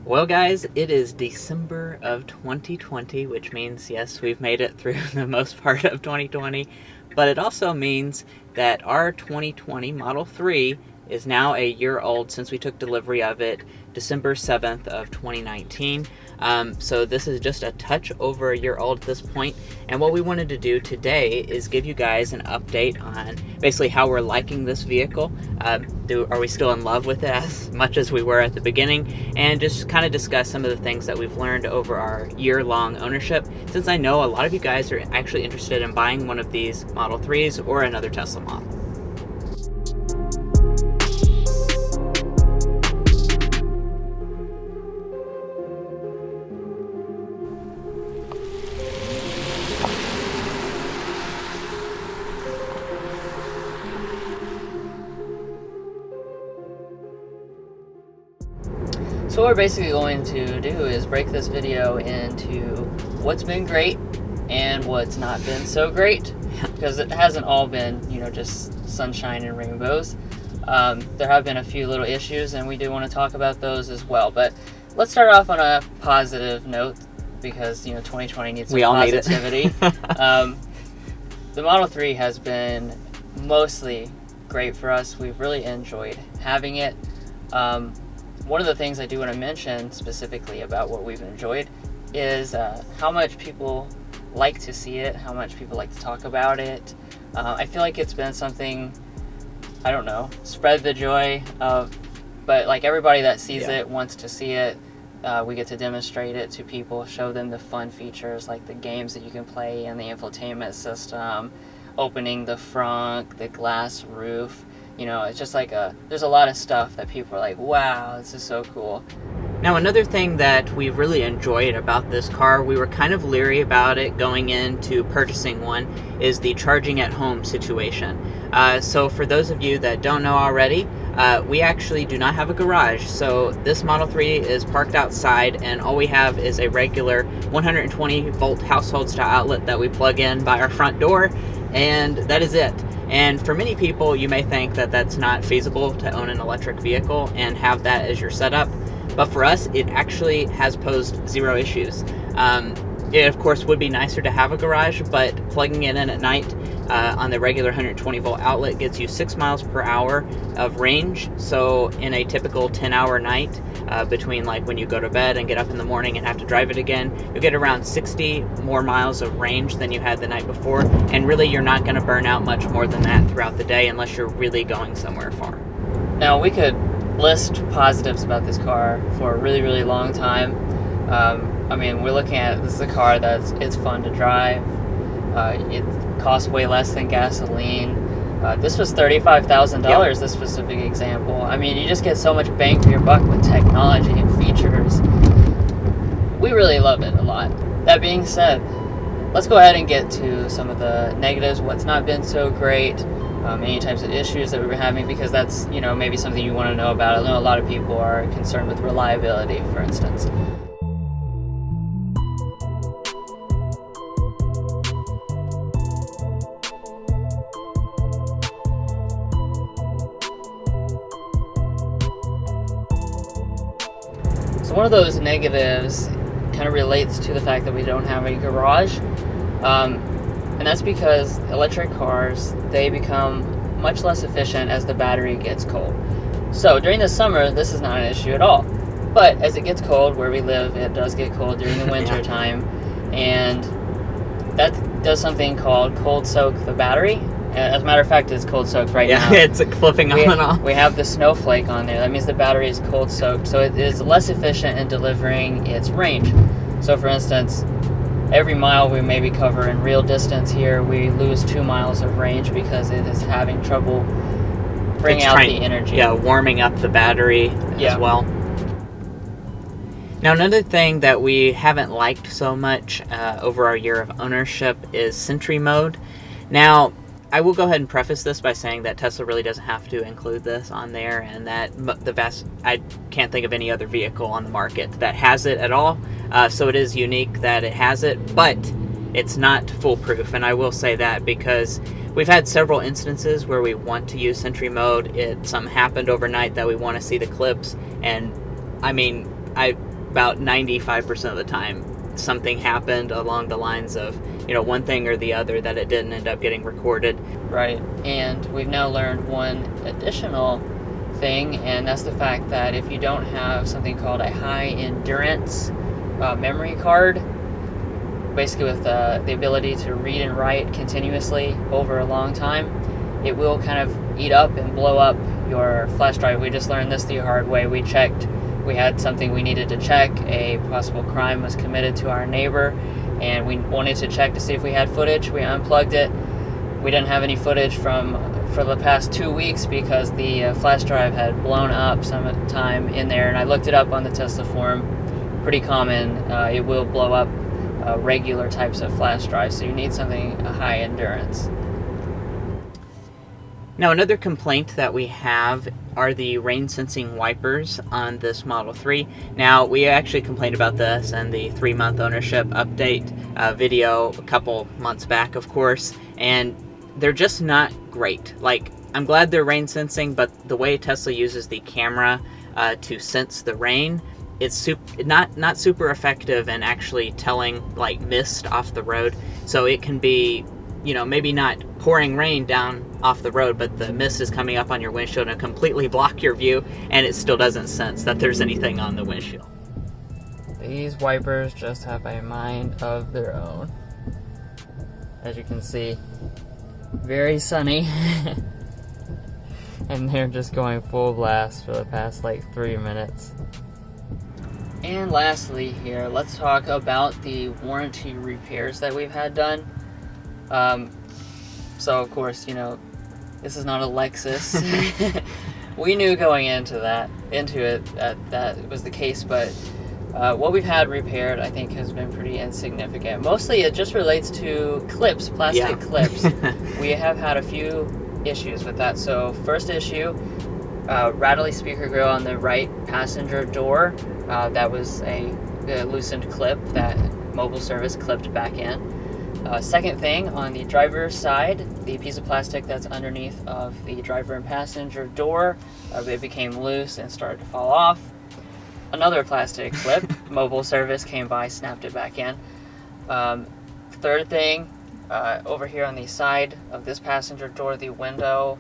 Well, guys, it is December of 2020, which means, yes, we've made it through the most part of 2020, but it also means that our 2020 Model 3 is now a year old since we took delivery of it December 7th of 2019. So this is just a touch over a year old at this point, and what we wanted to do today is give you guys an update on basically how we're liking this vehicle. Are we still in love with it as much as we were at the beginning, and just kind of discuss some of the things that we've learned over our year-long ownership, since I know a lot of you guys are actually interested in buying one of these Model 3s or another Tesla model. So what we're basically going to do is break this video into what's been great and what's not been so great, because it hasn't all been, just sunshine and rainbows. There have been a few little issues, and we do want to talk about those as well. But let's start off on a positive note, because 2020 needs some positivity. The Model 3 has been mostly great for us. We've really enjoyed having it. One of the things I do want to mention specifically about what we've enjoyed is how much people like to see it, how much people like to talk about it. I feel like it's been something, I don't know, spread the joy of, but like everybody that sees it wants to see it. We get to demonstrate it to people, show them the fun features like the games that you can play and the infotainment system, opening the front, the glass roof. It's just like there's a lot of stuff that people are like, wow, this is so cool. Now, another thing that we've really enjoyed about this car, we were kind of leery about it going into purchasing one, is the charging at home situation. So for those of you that don't know already, we actually do not have a garage. So this Model 3 is parked outside, and all we have is a regular 120 volt household style outlet that we plug in by our front door, and that is it. And for many people, you may think that that's not feasible to own an electric vehicle and have that as your setup. But for us, it actually has posed zero issues. It, of course, would be nicer to have a garage, but plugging it in at night on the regular 120 volt outlet gets you 6 miles per hour of range. So in a typical 10-hour night, between like when you go to bed and get up in the morning and have to drive it again, you'll get around 60 more miles of range than you had the night before. And really, you're not going to burn out much more than that throughout the day unless you're really going somewhere far. Now, we could list positives about this car for a really, really long time. We're looking at, this is a car it's fun to drive. It costs way less than gasoline. This was $35,000, this specific example. You just get so much bang for your buck with technology and features. We really love it a lot. That being said, let's go ahead and get to some of the negatives, what's not been so great, any types of issues that we were having, because that's, maybe something you want to know about. I know a lot of people are concerned with reliability, for instance. So one of those negatives kind of relates to the fact that we don't have a garage. And that's because electric cars, they become much less efficient as the battery gets cold. So during the summer, this is not an issue at all. But as it gets cold, where we live, it does get cold during the winter time. And that does something called cold soak the battery. As a matter of fact, it's cold soaked right now. Yeah, it's flipping on and off. We have the snowflake on there. That means the battery is cold soaked. So it is less efficient in delivering its range. So for instance, every mile we maybe cover in real distance here, we lose 2 miles of range because it is having trouble bringing out the energy. Yeah, warming up the battery as well. Now, another thing that we haven't liked so much over our year of ownership is Sentry mode. Now, I will go ahead and preface this by saying that Tesla really doesn't have to include this on there, and that I can't think of any other vehicle on the market that has it at all. So it is unique that it has it, but it's not foolproof, and I will say that because we've had several instances where we want to use Sentry mode. Something happened overnight that we want to see the clips, and about 95% of the time, something happened along the lines of, one thing or the other that it didn't end up getting recorded. Right. And we've now learned one additional thing, and that's the fact that if you don't have something called a high endurance memory card, basically with the ability to read and write continuously over a long time, it will kind of eat up and blow up your flash drive. We just learned this the hard way. We checked, we had something we needed to check. A possible crime was committed to our neighbor, and we wanted to check to see if we had footage. We unplugged it. We didn't have any footage for the past 2 weeks because the flash drive had blown up sometime in there, and I looked it up on the Tesla forum. Pretty common. It will blow up regular types of flash drives, so you need something high endurance. Now, another complaint that we have are the rain sensing wipers on this Model 3. Now, we actually complained about this in the 3-month ownership update video a couple months back, of course, and they're just not great. Like, I'm glad they're rain sensing, but the way Tesla uses the camera to sense the rain, it's not super effective in actually telling like mist off the road. So it can be, maybe not pouring rain down off the road, but the mist is coming up on your windshield and completely block your view, and it still doesn't sense that there's anything on the windshield. These wipers just have a mind of their own. As you can see, very sunny. And they're just going full blast for the past 3 minutes. And lastly here, let's talk about the warranty repairs that we've had done. So of course, this is not a Lexus. We knew going into it that was the case, but what we've had repaired, I think, has been pretty insignificant. Mostly it just relates to clips, plastic clips. We have had a few issues with that. So first issue, rattly speaker grill on the right passenger door. That was a loosened clip that mobile service clipped back in. Second thing, on the driver's side, the piece of plastic that's underneath of the driver and passenger door, it became loose and started to fall off. Another plastic clip, mobile service came by, snapped it back in. Third thing, over here on the side of this passenger door, the window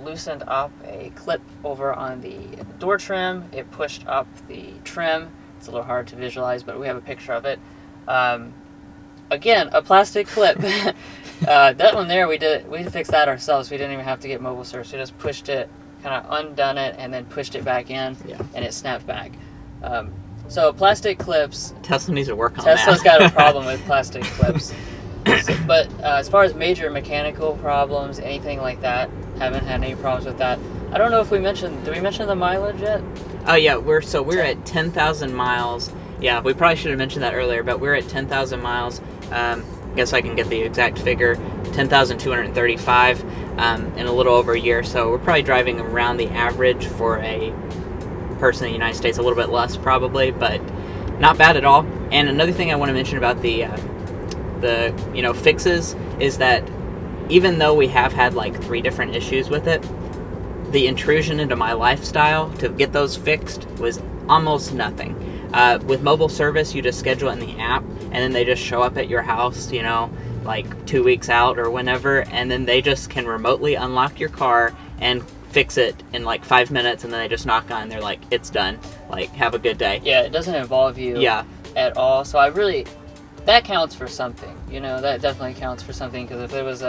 loosened up a clip over on the door trim. It pushed up the trim. It's a little hard to visualize, but we have a picture of it. Again, a plastic clip. That one there, we fixed that ourselves. We didn't even have to get mobile service. We just pushed it, kind of undone it, and then pushed it back in, and it snapped back. So plastic clips. Tesla needs to work on that. Tesla's got a problem with plastic clips. But as far as major mechanical problems, anything like that, haven't had any problems with that. I don't know if did we mention the mileage yet? Oh yeah, we're at 10,000 miles. Yeah, we probably should have mentioned that earlier, but we're at 10,000 miles. Guess I can get the exact figure, 10,235 in a little over a year. So we're probably driving around the average for a person in the United States, a little bit less probably, but not bad at all. And another thing I want to mention about the fixes is that even though we have had 3 different issues with it, the intrusion into my lifestyle to get those fixed was almost nothing. With mobile service, you just schedule it in the app, and then they just show up at your house, 2 weeks out or whenever, and then they just can remotely unlock your car and fix it in 5 minutes, and then they just knock on and they're like, it's done. Have a good day. Yeah, it doesn't involve you at all. So that counts for something. That definitely counts for something, because if it was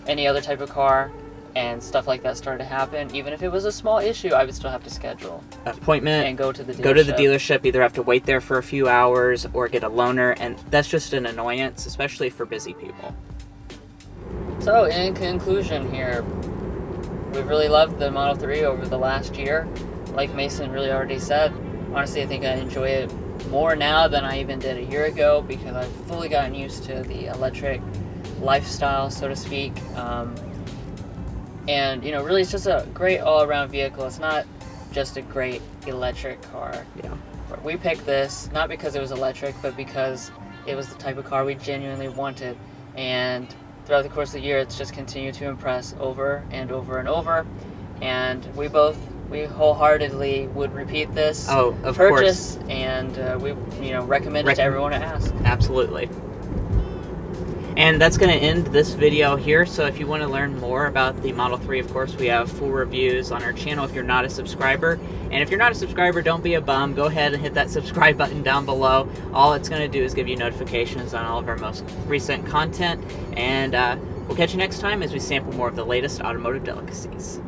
any other type of car and stuff like that started to happen, even if it was a small issue, I would still have to schedule appointment and go to the dealership. Go to the dealership, either have to wait there for a few hours or get a loaner, and that's just an annoyance, especially for busy people. So in conclusion here, we've really loved the Model 3 over the last year. Like Mason really already said, honestly, I think I enjoy it more now than I even did a year ago, because I've fully gotten used to the electric lifestyle, so to speak. And really, it's just a great all-around vehicle. It's not just a great electric car. Yeah. We picked this not because it was electric, but because it was the type of car we genuinely wanted. And throughout the course of the year, it's just continued to impress over and over and over. And we both we wholeheartedly would repeat this Oh, of purchase, course. and we recommend it to everyone that asks. Absolutely. And that's going to end this video here. So if you want to learn more about the Model 3, of course, we have full reviews on our channel if you're not a subscriber. And if you're not a subscriber, don't be a bum. Go ahead and hit that subscribe button down below. All it's going to do is give you notifications on all of our most recent content. And we'll catch you next time as we sample more of the latest automotive delicacies.